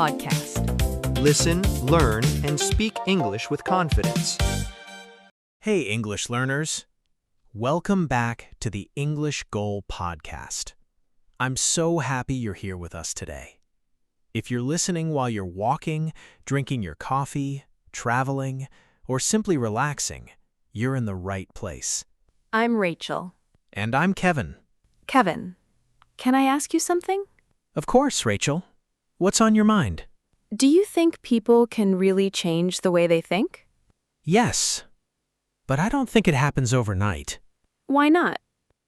podcast. Listen, learn, and speak English with confidence. Hey, English learners. Welcome back to the English Goal podcast. I'm so happy you're here with us today. If you're listening while you're walking, drinking your coffee, traveling, or simply relaxing, you're in the right place. I'm Rachel. And I'm Kevin. Kevin, can I ask you something? Of course, Rachel. What's on your mind? Do you think people can really change the way they think? Yes, but I don't think it happens overnight. Why not?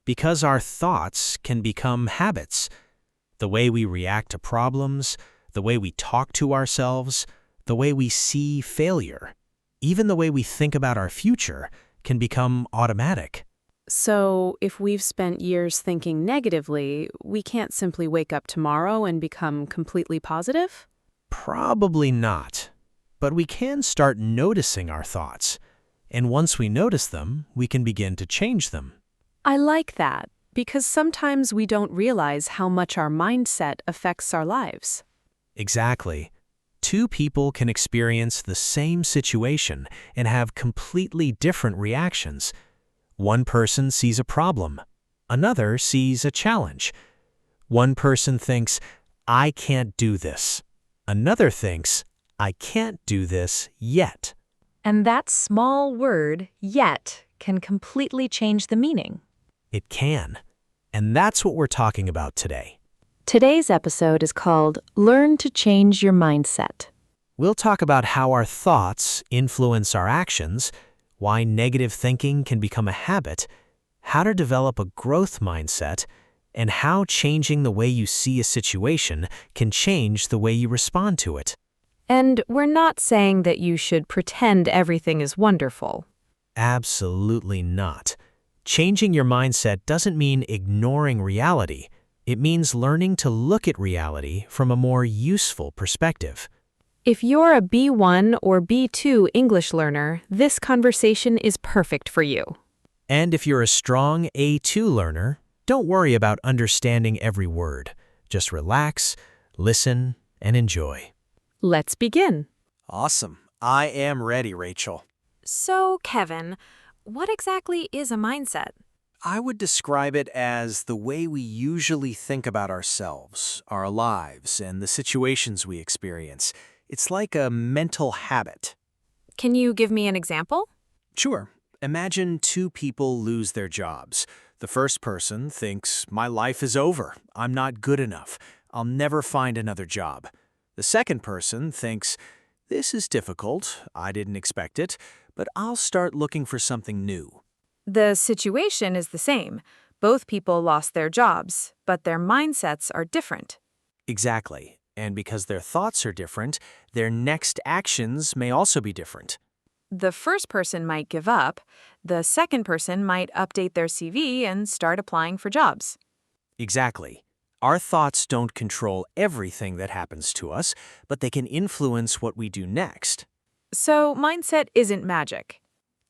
Because our thoughts can become habits. The way we react to problems, the way we talk to ourselves, the way we see failure, even the way we think about our future can become automatic. So, if we've spent years thinking negatively, we can't simply wake up tomorrow and become completely positive? Probably not. But we can start noticing our thoughts. And once we notice them, we can begin to change them. I like that, because sometimes we don't realize how much our mindset affects our lives. Exactly. Two people can experience the same situation and have completely different reactions. One person sees a problem. Another sees a challenge. One person thinks, I can't do this. Another thinks, I can't do this yet. And that small word, yet, can completely change the meaning. It can. And that's what we're talking about today. Today's episode is called Learn to Change Your Mindset. We'll talk about how our thoughts influence our actions, why negative thinking can become a habit, how to develop a growth mindset, and how changing the way you see a situation can change the way you respond to it. And we're not saying that you should pretend everything is wonderful. Absolutely not. Changing your mindset doesn't mean ignoring reality. It means learning to look at reality from a more useful perspective. If you're a B1 or B2 English learner, this conversation is perfect for you. And if you're a strong A2 learner, don't worry about understanding every word. Just relax, listen, and enjoy. Let's begin. Awesome. I am ready, Rachel. So, Kevin, what exactly is a mindset? I would describe it as the way we usually think about ourselves, our lives, and the situations we experience. It's like a mental habit. Can you give me an example? Sure. Imagine two people lose their jobs. The first person thinks, my life is over. I'm not good enough. I'll never find another job. The second person thinks, this is difficult. I didn't expect it, but I'll start looking for something new. The situation is the same. Both people lost their jobs, but their mindsets are different. Exactly. And because their thoughts are different, their next actions may also be different. The first person might give up. The second person might update their CV and start applying for jobs. Exactly. Our thoughts don't control everything that happens to us, but they can influence what we do next. So, mindset isn't magic.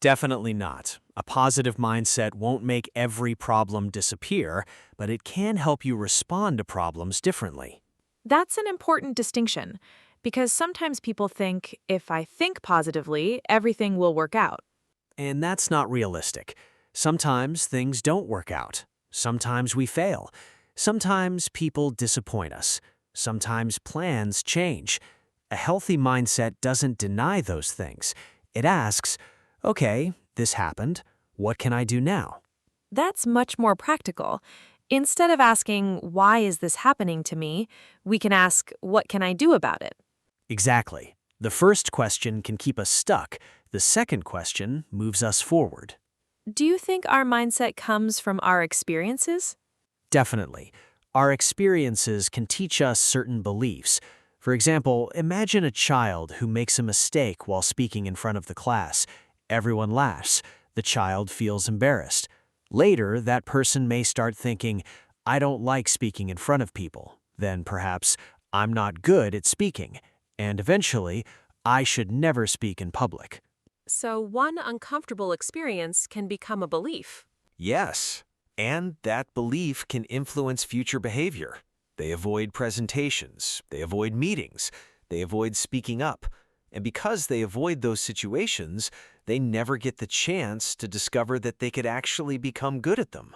Definitely not. A positive mindset won't make every problem disappear, but it can help you respond to problems differently. That's an important distinction, because sometimes people think, if I think positively, everything will work out. And that's not realistic. Sometimes things don't work out. Sometimes we fail. Sometimes people disappoint us. Sometimes plans change. A healthy mindset doesn't deny those things. It asks, okay, this happened. What can I do now? That's much more practical. Instead of asking, why is this happening to me, we can ask, what can I do about it? Exactly. The first question can keep us stuck. The second question moves us forward. Do you think our mindset comes from our experiences? Definitely. Our experiences can teach us certain beliefs. For example, imagine a child who makes a mistake while speaking in front of the class. Everyone laughs. The child feels embarrassed. Later, that person may start thinking, I don't like speaking in front of people. Then perhaps, I'm not good at speaking. And eventually, I should never speak in public. So one uncomfortable experience can become a belief. Yes, and that belief can influence future behavior. They avoid presentations, they avoid meetings, They avoid speaking up. And because they avoid those situations, they never get the chance to discover that they could actually become good at them.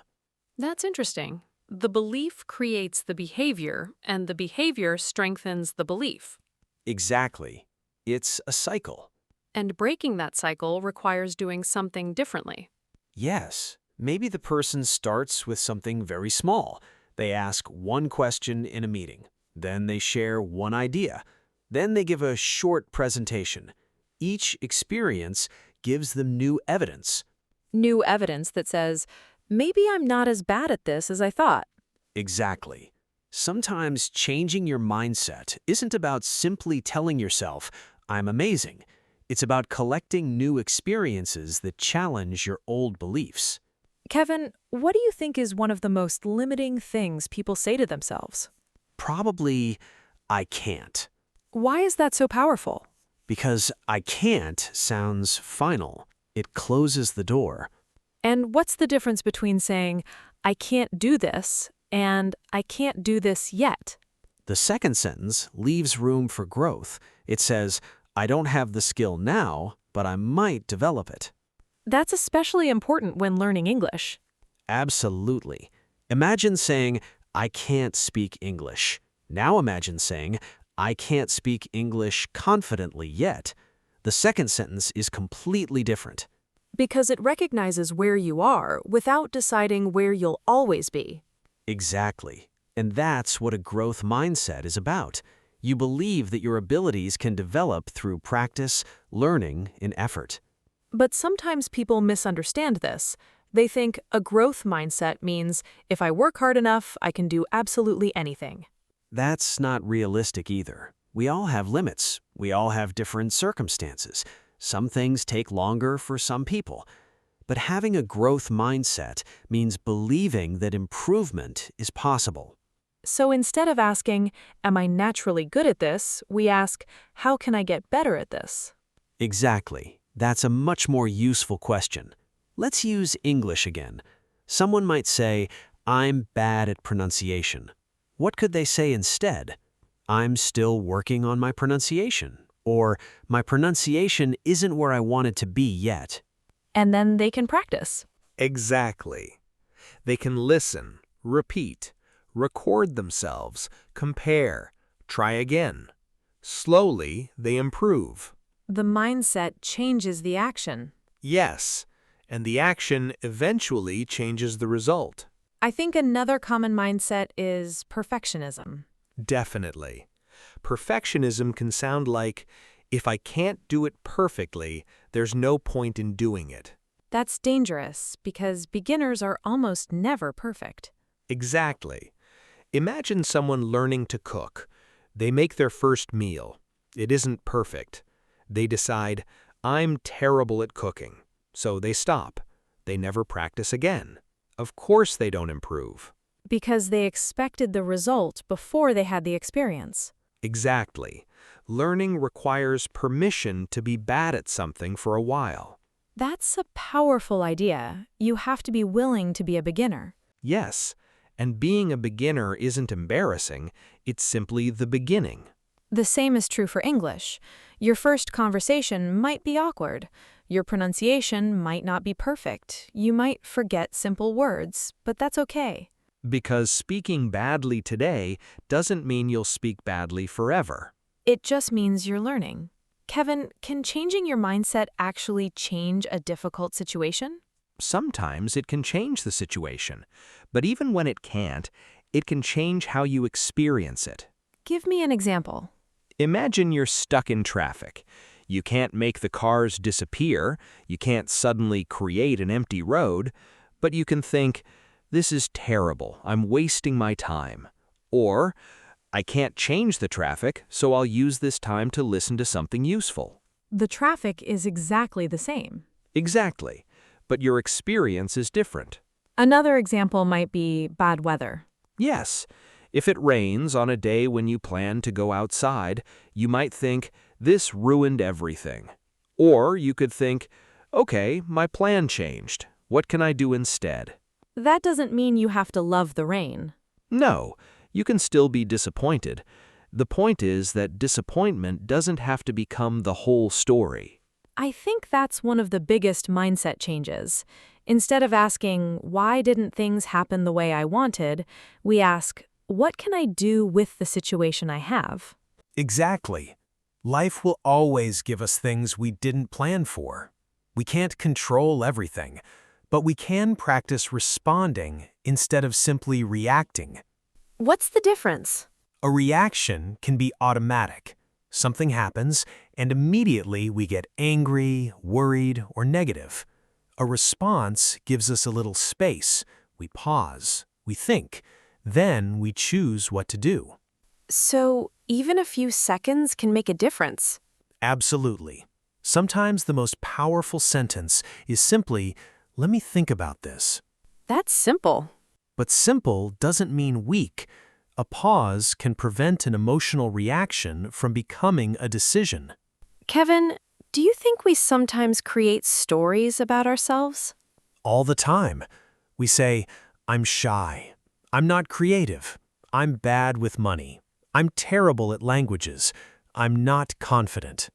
That's interesting. The belief creates the behavior, and the behavior strengthens the belief. Exactly. It's a cycle. And breaking that cycle requires doing something differently. Yes, maybe the person starts with something very small. They ask one question in a meeting. Then they share one idea. Then they give a short presentation. Each experience gives them new evidence. New evidence that says, maybe I'm not as bad at this as I thought. Exactly. Sometimes changing your mindset isn't about simply telling yourself, I'm amazing. It's about collecting new experiences that challenge your old beliefs. Kevin, what do you think is one of the most limiting things people say to themselves? Probably, I can't. Why is that so powerful? Because I can't sounds final. It closes the door. And what's the difference between saying, I can't do this, and I can't do this yet? The second sentence leaves room for growth. It says, I don't have the skill now, but I might develop it. That's especially important when learning English. Absolutely. Imagine saying, I can't speak English. Now imagine saying, I can't speak English confidently yet. The second sentence is completely different. Because it recognizes where you are without deciding where you'll always be. Exactly. And that's what a growth mindset is about. You believe that your abilities can develop through practice, learning, and effort. But sometimes people misunderstand this. They think a growth mindset means if I work hard enough, I can do absolutely anything. That's not realistic either. We all have limits. We all have different circumstances. Some things take longer for some people. But having a growth mindset means believing that improvement is possible. So instead of asking, am I naturally good at this, we ask, how can I get better at this? Exactly. That's a much more useful question. Let's use English again. Someone might say, I'm bad at pronunciation. What could they say instead? I'm still working on my pronunciation. Or, my pronunciation isn't where I want it to be yet. And then they can practice. Exactly. They can listen, repeat, record themselves, compare, try again. Slowly, they improve. The mindset changes the action. Yes, and the action eventually changes the result. I think another common mindset is perfectionism. Definitely. Perfectionism can sound like, if I can't do it perfectly, there's no point in doing it. That's dangerous because beginners are almost never perfect. Exactly. Imagine someone learning to cook. They make their first meal. It isn't perfect. They decide, I'm terrible at cooking. So they stop. They never practice again. Of course they don't improve. Because they expected the result before they had the experience. Exactly. Learning requires permission to be bad at something for a while. That's a powerful idea. You have to be willing to be a beginner. Yes, and being a beginner isn't embarrassing, it's simply the beginning. The same is true for English. Your first conversation might be awkward. Your pronunciation might not be perfect. You might forget simple words, but that's okay. Because speaking badly today doesn't mean you'll speak badly forever. It just means you're learning. Kevin, can changing your mindset actually change a difficult situation? Sometimes it can change the situation, but even when it can't, it can change how you experience it. Give me an example. Imagine you're stuck in traffic. You can't make the cars disappear, you can't suddenly create an empty road, but you can think, this is terrible, I'm wasting my time. Or, I can't change the traffic, so I'll use this time to listen to something useful. The traffic is exactly the same. Exactly, but your experience is different. Another example might be bad weather. Yes, if it rains on a day when you plan to go outside, you might think, this ruined everything. Or you could think, okay, my plan changed. What can I do instead? That doesn't mean you have to love the rain. No, you can still be disappointed. The point is that disappointment doesn't have to become the whole story. I think that's one of the biggest mindset changes. Instead of asking, why didn't things happen the way I wanted, we ask, what can I do with the situation I have? Exactly. Life will always give us things we didn't plan for. We can't control everything, but we can practice responding instead of simply reacting. What's the difference? A reaction can be automatic. Something happens, and immediately we get angry, worried, or negative. A response gives us a little space. We pause, we think, then we choose what to do. So, even a few seconds can make a difference. Absolutely. Sometimes the most powerful sentence is simply, "Let me think about this." That's simple. But simple doesn't mean weak. A pause can prevent an emotional reaction from becoming a decision. Kevin, do you think we sometimes create stories about ourselves? All the time. We say, "I'm shy. I'm not creative. I'm bad with money. I'm terrible at languages. I'm not confident."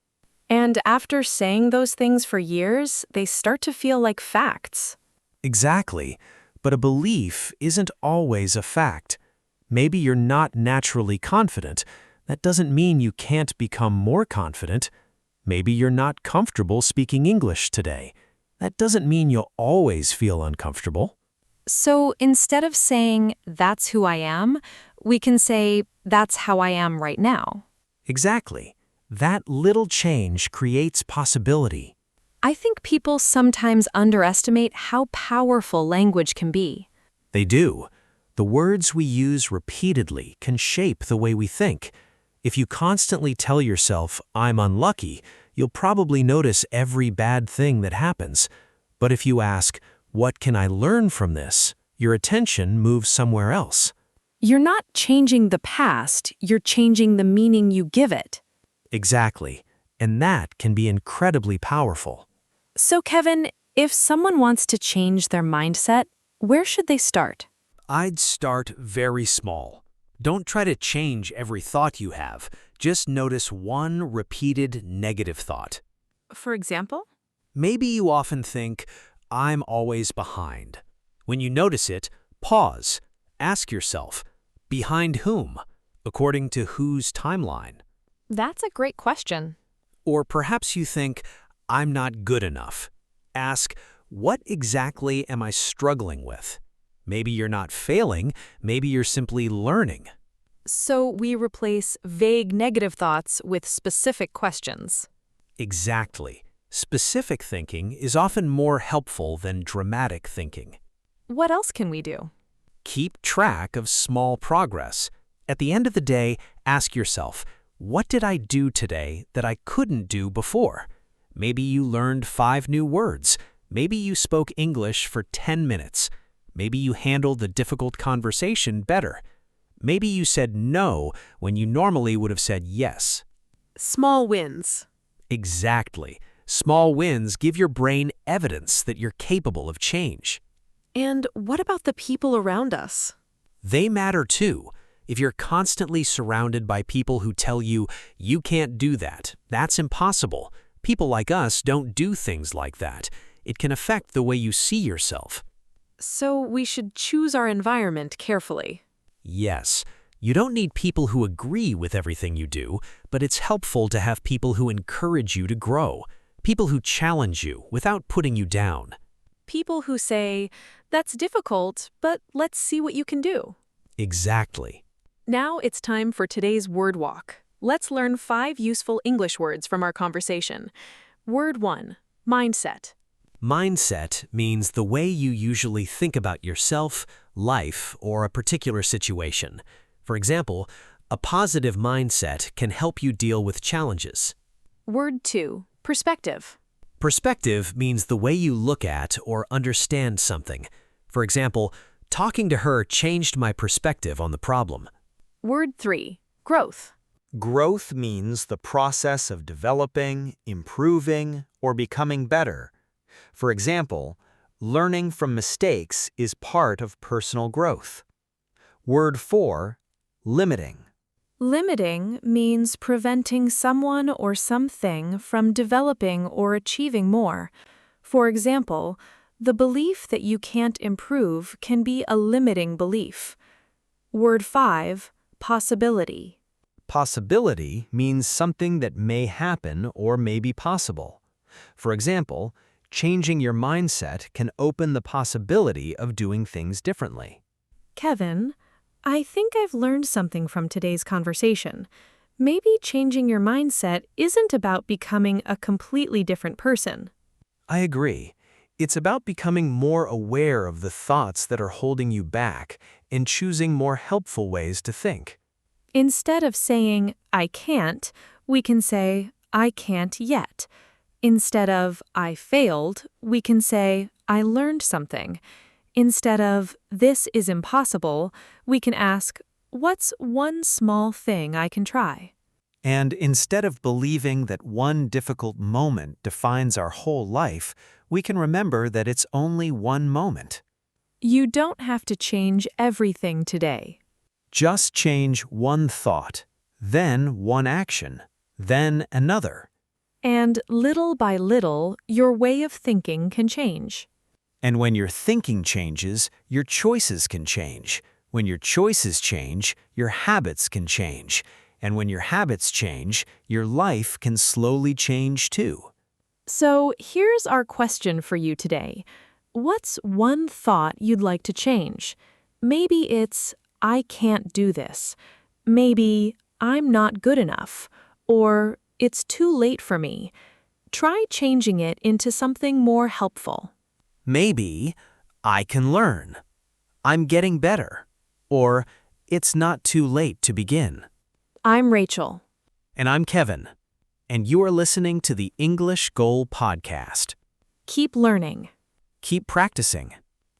And after saying those things for years, they start to feel like facts. Exactly. But a belief isn't always a fact. Maybe you're not naturally confident. That doesn't mean you can't become more confident. Maybe you're not comfortable speaking English today. That doesn't mean you'll always feel uncomfortable. So instead of saying, that's who I am, we can say, that's how I am right now. Exactly. That little change creates possibility. I think people sometimes underestimate how powerful language can be. They do. The words we use repeatedly can shape the way we think. If you constantly tell yourself, "I'm unlucky," you'll probably notice every bad thing that happens. But if you ask, "What can I learn from this?" your attention moves somewhere else. You're not changing the past, you're changing the meaning you give it. Exactly. And that can be incredibly powerful. So Kevin, if someone wants to change their mindset, where should they start? I'd start very small. Don't try to change every thought you have. Just notice one repeated negative thought. For example? Maybe you often think, "I'm always behind." When you notice it, pause. Ask yourself, behind whom? According to whose timeline? That's a great question. Or perhaps you think, "I'm not good enough." Ask, what exactly am I struggling with? Maybe you're not failing, maybe you're simply learning. So we replace vague negative thoughts with specific questions. Exactly. Specific thinking is often more helpful than dramatic thinking. What else can we do? Keep track of small progress. At the end of the day, ask yourself, what did I do today that I couldn't do before? Maybe you learned 5 new words. Maybe you spoke English for 10 minutes. Maybe you handled a difficult conversation better. Maybe you said no when you normally would have said yes. Small wins. Exactly. Small wins give your brain evidence that you're capable of change. And what about the people around us? They matter too. If you're constantly surrounded by people who tell you, "You can't do that, that's impossible," people like us don't do things like that. It can affect the way you see yourself. So we should choose our environment carefully. Yes, you don't need people who agree with everything you do, but it's helpful to have people who encourage you to grow, people who challenge you without putting you down. People who say, that's difficult, but let's see what you can do. Exactly. Now it's time for today's word walk. Let's learn 5 useful English words from our conversation. Word 1, mindset. Mindset means the way you usually think about yourself, life, or a particular situation. For example, a positive mindset can help you deal with challenges. Word 2, perspective. Perspective means the way you look at or understand something. For example, talking to her changed my perspective on the problem. Word 3, growth. Growth means the process of developing, improving, or becoming better. For example, learning from mistakes is part of personal growth. Word 4, limiting. Limiting means preventing someone or something from developing or achieving more. For example, the belief that you can't improve can be a limiting belief. Word 5, possibility. Possibility means something that may happen or may be possible. For example, changing your mindset can open the possibility of doing things differently. Kevin, I think I've learned something from today's conversation. Maybe changing your mindset isn't about becoming a completely different person. I agree. It's about becoming more aware of the thoughts that are holding you back and choosing more helpful ways to think. Instead of saying, I can't, we can say, I can't yet. Instead of, I failed, we can say, I learned something. Instead of, this is impossible, we can ask, what's one small thing I can try? And instead of believing that one difficult moment defines our whole life, we can remember that it's only one moment. You don't have to change everything today. Just change one thought, then one action, then another. And little by little, your way of thinking can change. And when your thinking changes, your choices can change. When your choices change, your habits can change. And when your habits change, your life can slowly change too. So here's our question for you today. What's one thought you'd like to change? Maybe it's, I can't do this. Maybe, I'm not good enough. Or, it's too late for me. Try changing it into something more helpful. Maybe, I can learn. I'm getting better. Or, it's not too late to begin. I'm Rachel. And I'm Kevin. And you are listening to the English Goal Podcast. Keep learning. Keep practicing.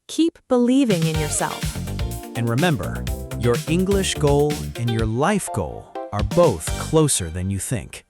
Keep believing in yourself. And remember, your English goal and your life goal are both closer than you think.